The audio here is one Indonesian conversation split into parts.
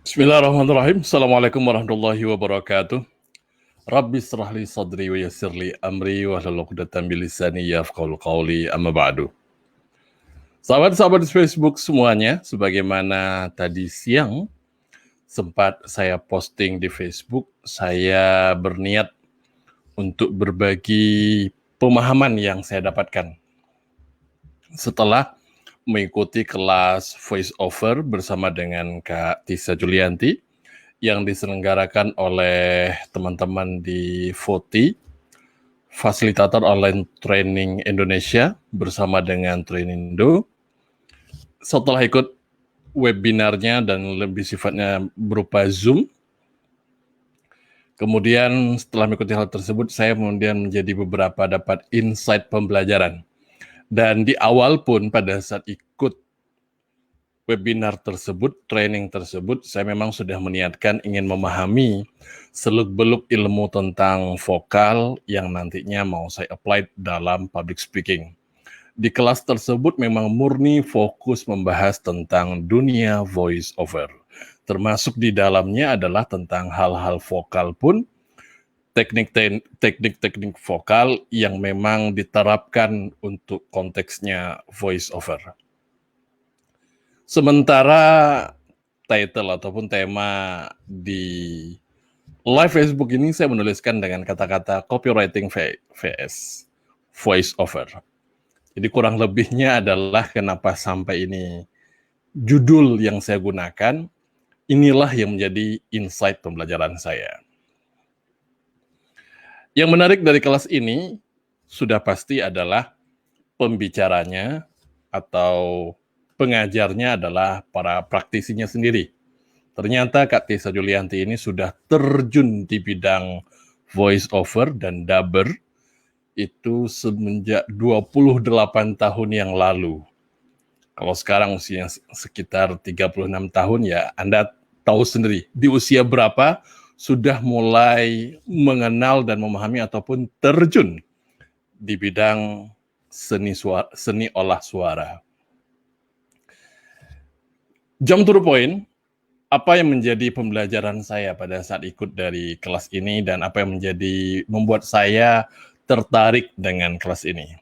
Bismillahirrahmanirrahim. Assalamualaikum warahmatullahi wabarakatuh. Rabbi israh li sadri wa yassir li amri wahlul 'uqdatam min lisani yafqahu qawli amma ba'du. Sahabat-sahabat di Facebook semuanya, sebagaimana tadi siang sempat saya posting di Facebook, saya berniat untuk berbagi pemahaman yang saya dapatkan setelah mengikuti kelas voice over bersama dengan Kak Tisa Julianti yang diselenggarakan oleh teman-teman di FOTI, Fasilitator Online Training Indonesia, bersama dengan Trainindo. Setelah ikut webinarnya dan lebih sifatnya berupa Zoom, kemudian setelah mengikuti hal tersebut, saya kemudian menjadi beberapa dapat insight pembelajaran. Dan di awal pun pada saat ikut webinar tersebut, training tersebut, saya memang sudah meniatkan ingin memahami seluk-beluk ilmu tentang vokal yang nantinya mau saya apply dalam public speaking. Di kelas tersebut memang murni fokus membahas tentang dunia voice over. Termasuk di dalamnya adalah tentang hal-hal vokal pun, teknik-teknik vokal yang memang diterapkan untuk konteksnya voice over. Sementara title ataupun tema di live Facebook ini saya menuliskan dengan kata-kata copywriting vs voice over. Jadi kurang lebihnya adalah kenapa sampai ini judul yang saya gunakan, inilah yang menjadi insight pembelajaran saya. Yang menarik dari kelas ini sudah pasti adalah pembicaranya atau pengajarnya adalah para praktisinya sendiri. Ternyata Kak Tisa Julianti ini sudah terjun di bidang voice over dan dubber itu semenjak 28 tahun yang lalu. Kalau sekarang usia sekitar 36 tahun, ya Anda tahu sendiri di usia berapa sudah mulai mengenal dan memahami ataupun terjun di bidang seni olah suara. Jump to the point, apa yang menjadi pembelajaran saya pada saat ikut dari kelas ini dan apa yang membuat saya tertarik dengan kelas ini.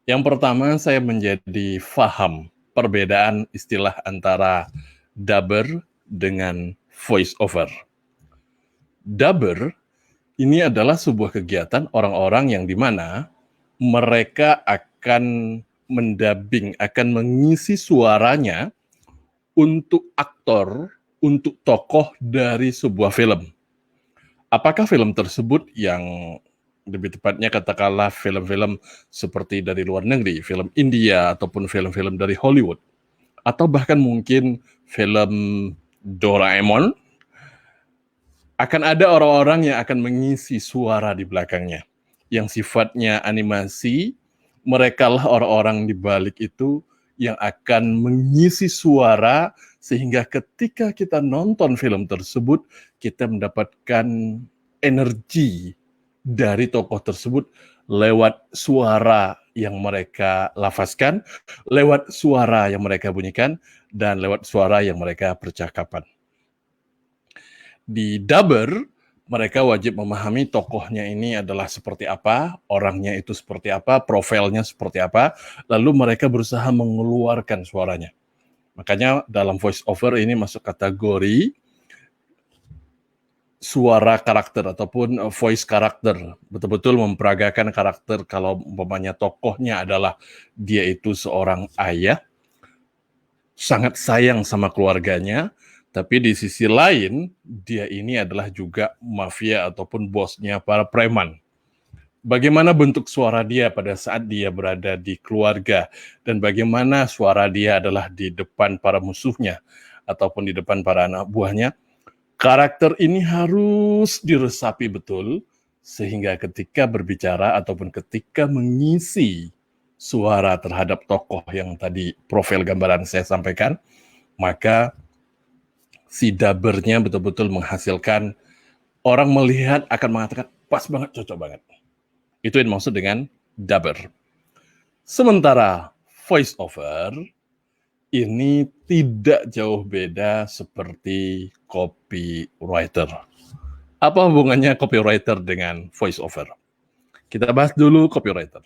Yang pertama, saya menjadi faham perbedaan istilah antara dubber dengan voice over. Dubber ini adalah sebuah kegiatan orang-orang yang dimana mereka akan mendubbing, akan mengisi suaranya untuk aktor, untuk tokoh dari sebuah film. Apakah film tersebut yang lebih tepatnya katakanlah film-film seperti dari luar negeri, film India ataupun film-film dari Hollywood, atau bahkan mungkin film Doraemon, akan ada orang-orang yang akan mengisi suara di belakangnya, yang sifatnya animasi. Mereka lah orang-orang di balik itu yang akan mengisi suara sehingga ketika kita nonton film tersebut, kita mendapatkan energi dari tokoh tersebut lewat suara yang mereka lafazkan, lewat suara yang mereka bunyikan, dan lewat suara yang mereka percakapan. Di dubber, mereka wajib memahami tokohnya ini adalah seperti apa, orangnya itu seperti apa, profilnya seperti apa, lalu mereka berusaha mengeluarkan suaranya. Makanya dalam voice over ini masuk kategori suara karakter ataupun voice karakter. Betul-betul memperagakan karakter. Kalau umpamanya tokohnya adalah dia itu seorang ayah, sangat sayang sama keluarganya, tapi di sisi lain, dia ini adalah juga mafia ataupun bosnya para preman. Bagaimana bentuk suara dia pada saat dia berada di keluarga, dan bagaimana suara dia adalah di depan para musuhnya, ataupun di depan para anak buahnya. Karakter ini harus diresapi betul, sehingga ketika berbicara ataupun ketika mengisi suara terhadap tokoh yang tadi profil gambaran saya sampaikan, maka si dubbernya betul-betul menghasilkan orang melihat akan mengatakan pas banget, cocok banget. Itu yang dimaksud dengan dubber. Sementara voice over ini tidak jauh beda seperti copywriter. Apa hubungannya copywriter dengan voice over? Kita bahas dulu copywriter.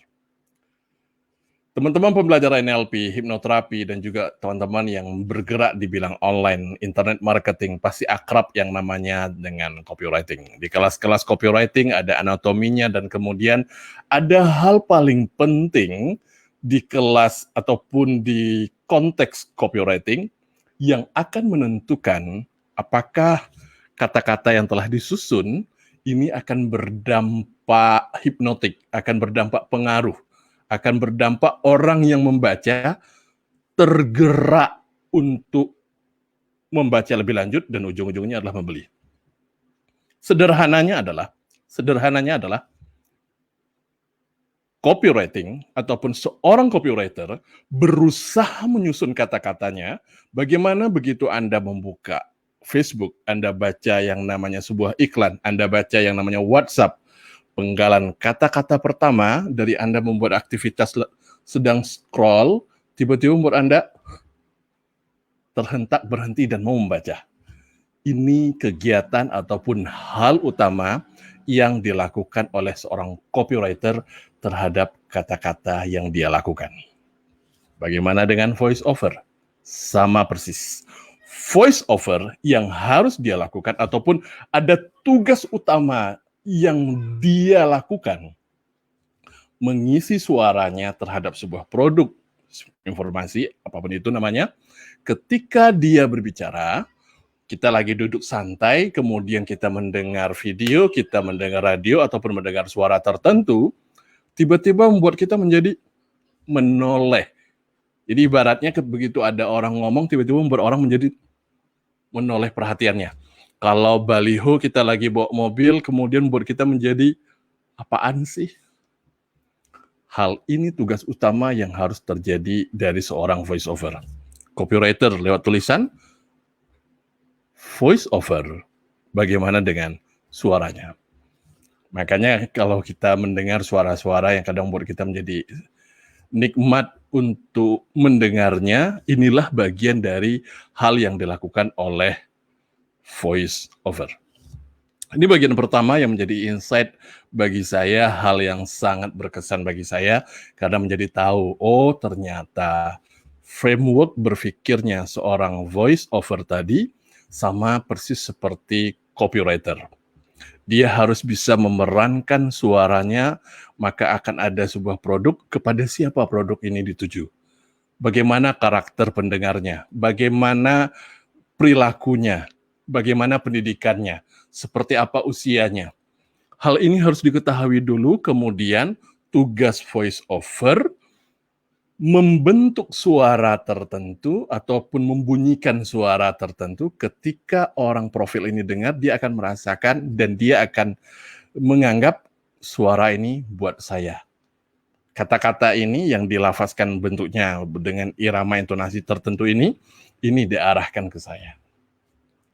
Teman-teman pembelajar NLP, hipnoterapi, dan juga teman-teman yang bergerak di bidang online, internet marketing, pasti akrab yang namanya dengan copywriting. Di kelas-kelas copywriting ada anatominya, dan kemudian ada hal paling penting di kelas ataupun di konteks copywriting yang akan menentukan apakah kata-kata yang telah disusun ini akan berdampak hipnotik, akan berdampak pengaruh, akan berdampak orang yang membaca tergerak untuk membaca lebih lanjut dan ujung-ujungnya adalah membeli. Sederhananya adalah copywriting ataupun seorang copywriter berusaha menyusun kata-katanya. Bagaimana begitu Anda membuka Facebook, Anda baca yang namanya sebuah iklan, Anda baca yang namanya WhatsApp, penggalan kata-kata pertama dari Anda membuat aktivitas sedang scroll, tiba-tiba membuat Anda terhentak, berhenti, dan mau membaca. Ini kegiatan ataupun hal utama yang dilakukan oleh seorang copywriter terhadap kata-kata yang dia lakukan. Bagaimana dengan voice over? Sama persis. Voice over yang harus dia lakukan ataupun ada tugas utama yang dia lakukan, mengisi suaranya terhadap sebuah produk, informasi, apapun itu namanya. Ketika dia berbicara, kita lagi duduk santai, kemudian kita mendengar video, kita mendengar radio, ataupun mendengar suara tertentu, tiba-tiba membuat kita menjadi menoleh. Jadi ibaratnya begitu ada orang ngomong, tiba-tiba membuat orang menjadi menoleh perhatiannya. Kalau baliho kita lagi bawa mobil, kemudian membuat kita menjadi, apaan sih? Hal ini tugas utama yang harus terjadi dari seorang voice over. Copywriter lewat tulisan, voice over bagaimana dengan suaranya. Makanya kalau kita mendengar suara-suara yang kadang membuat kita menjadi nikmat untuk mendengarnya, inilah bagian dari hal yang dilakukan oleh voice over. Ini bagian pertama yang menjadi insight bagi saya, hal yang sangat berkesan bagi saya, karena menjadi tahu, oh ternyata framework berpikirnya seorang voice over tadi sama persis seperti copywriter. Dia harus bisa memerankan suaranya, maka akan ada sebuah produk, kepada siapa produk ini dituju. Bagaimana karakter pendengarnya, bagaimana perilakunya, bagaimana pendidikannya, seperti apa usianya. Hal ini harus diketahui dulu, kemudian tugas voice over membentuk suara tertentu ataupun membunyikan suara tertentu. Ketika orang profil ini dengar, dia akan merasakan dan dia akan menganggap suara ini buat saya. Kata-kata ini yang dilafazkan bentuknya dengan irama intonasi tertentu ini diarahkan ke saya.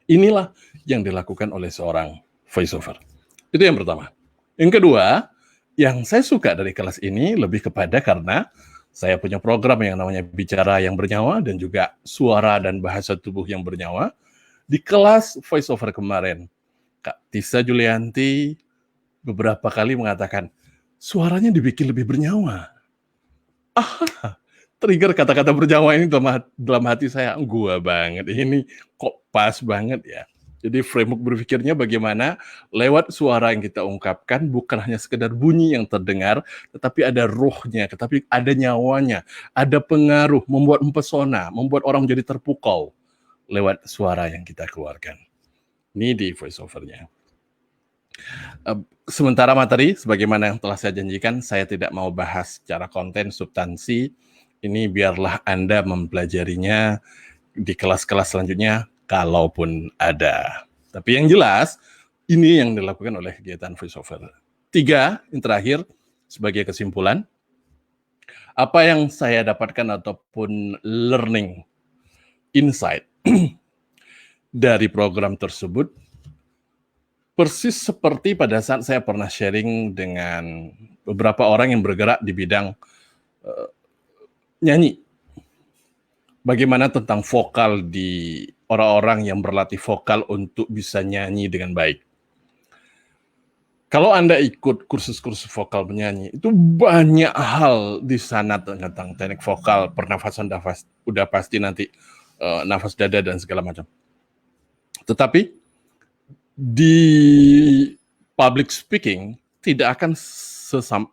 Inilah yang dilakukan oleh seorang voiceover. Itu yang pertama. Yang kedua, yang saya suka dari kelas ini lebih kepada karena saya punya program yang namanya Bicara yang Bernyawa dan juga Suara dan Bahasa Tubuh yang Bernyawa. Di kelas voiceover kemarin, Kak Tisa Julianti beberapa kali mengatakan, suaranya dibikin lebih bernyawa. Trigger kata-kata bernyawa ini dalam hati saya, gua banget, ini kok pas banget ya. Jadi framework berpikirnya bagaimana lewat suara yang kita ungkapkan bukan hanya sekedar bunyi yang terdengar, tetapi ada ruhnya, tetapi ada nyawanya, ada pengaruh, membuat mempesona, membuat orang menjadi terpukau lewat suara yang kita keluarkan. Ini di voiceover-nya. Sementara materi, sebagaimana yang telah saya janjikan, saya tidak mau bahas secara konten, substansi. Ini biarlah Anda mempelajarinya di kelas-kelas selanjutnya, kalaupun ada. Tapi yang jelas, ini yang dilakukan oleh kegiatan voiceover. 3, yang terakhir, sebagai kesimpulan, apa yang saya dapatkan ataupun learning, insight dari program tersebut, persis seperti pada saat saya pernah sharing dengan beberapa orang yang bergerak di bidang nyanyi. bagaimana tentang vokal di orang-orang yang berlatih vokal untuk bisa nyanyi dengan baik. Kalau Anda ikut kursus-kursus vokal penyanyi, itu banyak hal di sana tentang teknik vokal, pernafasan nafas, udah pasti nanti nafas dada dan segala macam. Tetapi di public speaking tidak akan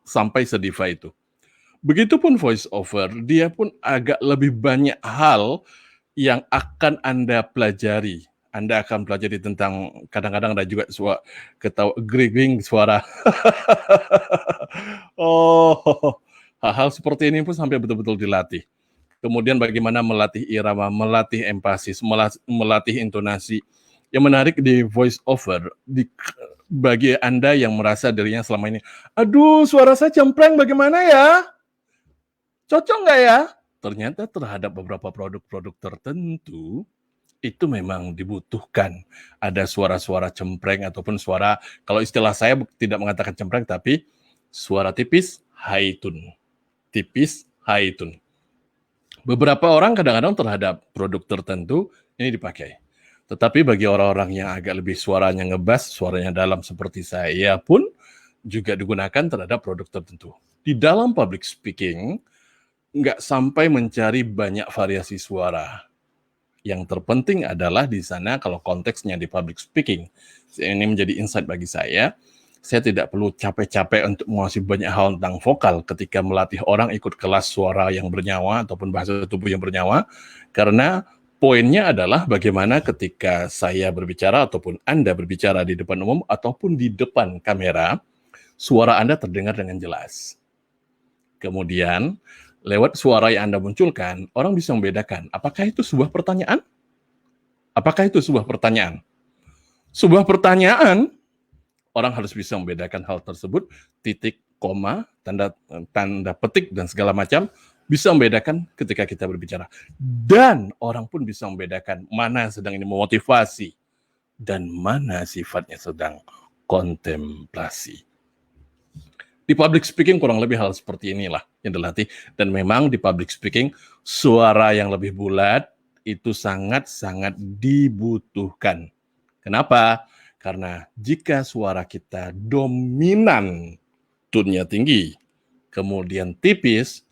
sampai sediva itu. Begitupun voice over, dia pun agak lebih banyak hal yang akan Anda pelajari. Anda akan pelajari tentang kadang-kadang ada juga ketawa grigging suara. Oh, hal-hal seperti ini pun sampai betul-betul dilatih. Kemudian bagaimana melatih irama, melatih empasis, melatih intonasi. Yang menarik di voice over, bagi Anda yang merasa dirinya selama ini, aduh suara saya cempreng bagaimana ya? Cocok nggak ya? Ternyata terhadap beberapa produk-produk tertentu, itu memang dibutuhkan. Ada suara-suara cempreng ataupun suara, kalau istilah saya tidak mengatakan cempreng, tapi suara tipis, high tone. Tipis, high tone. Beberapa orang kadang-kadang terhadap produk tertentu, ini dipakai. Tetapi bagi orang-orang yang agak lebih suaranya ngebas, suaranya dalam seperti saya pun, juga digunakan terhadap produk tertentu. Di dalam public speaking, nggak sampai mencari banyak variasi suara. Yang terpenting adalah di sana kalau konteksnya di public speaking. Ini menjadi insight bagi saya tidak perlu capek-capek untuk menguasai banyak hal tentang vokal ketika melatih orang ikut kelas suara yang bernyawa ataupun bahasa tubuh yang bernyawa, karena poinnya adalah bagaimana ketika saya berbicara ataupun Anda berbicara di depan umum ataupun di depan kamera, suara Anda terdengar dengan jelas. Kemudian, lewat suara yang Anda munculkan, orang bisa membedakan, apakah itu sebuah pertanyaan? Apakah itu sebuah pertanyaan? Sebuah pertanyaan, orang harus bisa membedakan hal tersebut, titik, koma, tanda petik, dan segala macam, bisa membedakan ketika kita berbicara. Dan orang pun bisa membedakan mana sedang ini memotivasi, dan mana sifatnya sedang kontemplasi. Di public speaking kurang lebih hal seperti inilah yang dilatih. Dan memang di public speaking, suara yang lebih bulat itu sangat-sangat dibutuhkan. Kenapa? Karena jika suara kita dominan, tone-nya tinggi, kemudian tipis,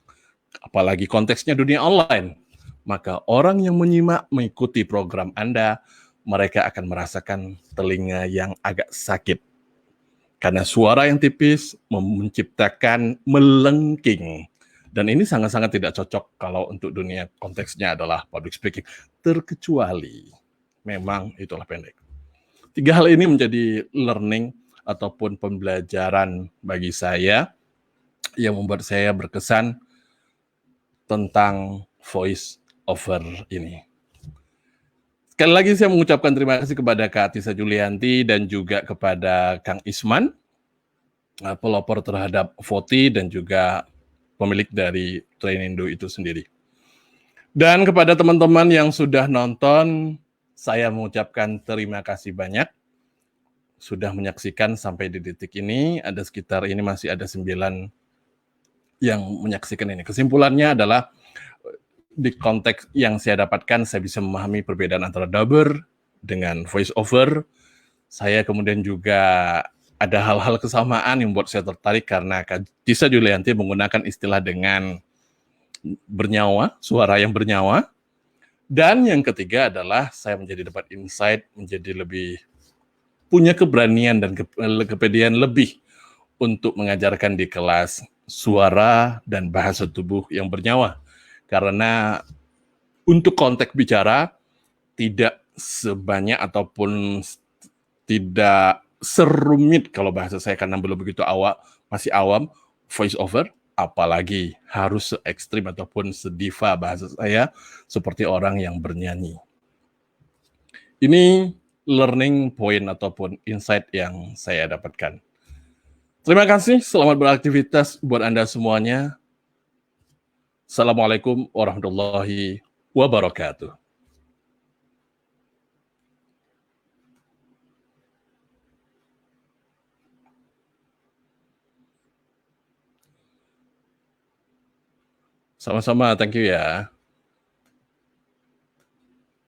apalagi konteksnya dunia online, maka orang yang menyimak mengikuti program Anda, mereka akan merasakan telinga yang agak sakit. Karena suara yang tipis menciptakan melengking. Dan ini sangat-sangat tidak cocok kalau untuk dunia konteksnya adalah public speaking. Terkecuali memang itulah pendek. 3 hal ini menjadi learning ataupun pembelajaran bagi saya yang membuat saya berkesan tentang voice over ini. Sekali lagi saya mengucapkan terima kasih kepada Kak Tisa Julianti dan juga kepada Kang Isman, pelopor terhadap Voti dan juga pemilik dari Trainindo itu sendiri. Dan kepada teman-teman yang sudah nonton, saya mengucapkan terima kasih banyak sudah menyaksikan sampai di detik ini. Ada sekitar ini masih ada 9 yang menyaksikan ini. Kesimpulannya adalah di konteks yang saya dapatkan, saya bisa memahami perbedaan antara dubber dengan voice over. Saya kemudian juga ada hal-hal kesamaan yang membuat saya tertarik karena Kak Tisa Julianti menggunakan istilah dengan bernyawa, suara yang bernyawa. Dan yang ketiga adalah saya menjadi dapat insight, menjadi lebih punya keberanian dan kepedean lebih untuk mengajarkan di kelas suara dan bahasa tubuh yang bernyawa. Karena untuk konteks bicara tidak sebanyak ataupun tidak serumit kalau bahasa saya karena belum begitu masih awam, voice over, apalagi harus se-ekstrim ataupun sediva bahasa saya seperti orang yang bernyanyi. Ini learning point ataupun insight yang saya dapatkan. Terima kasih, selamat beraktivitas buat Anda semuanya. Assalamualaikum warahmatullahi wabarakatuh. Sama-sama, thank you ya.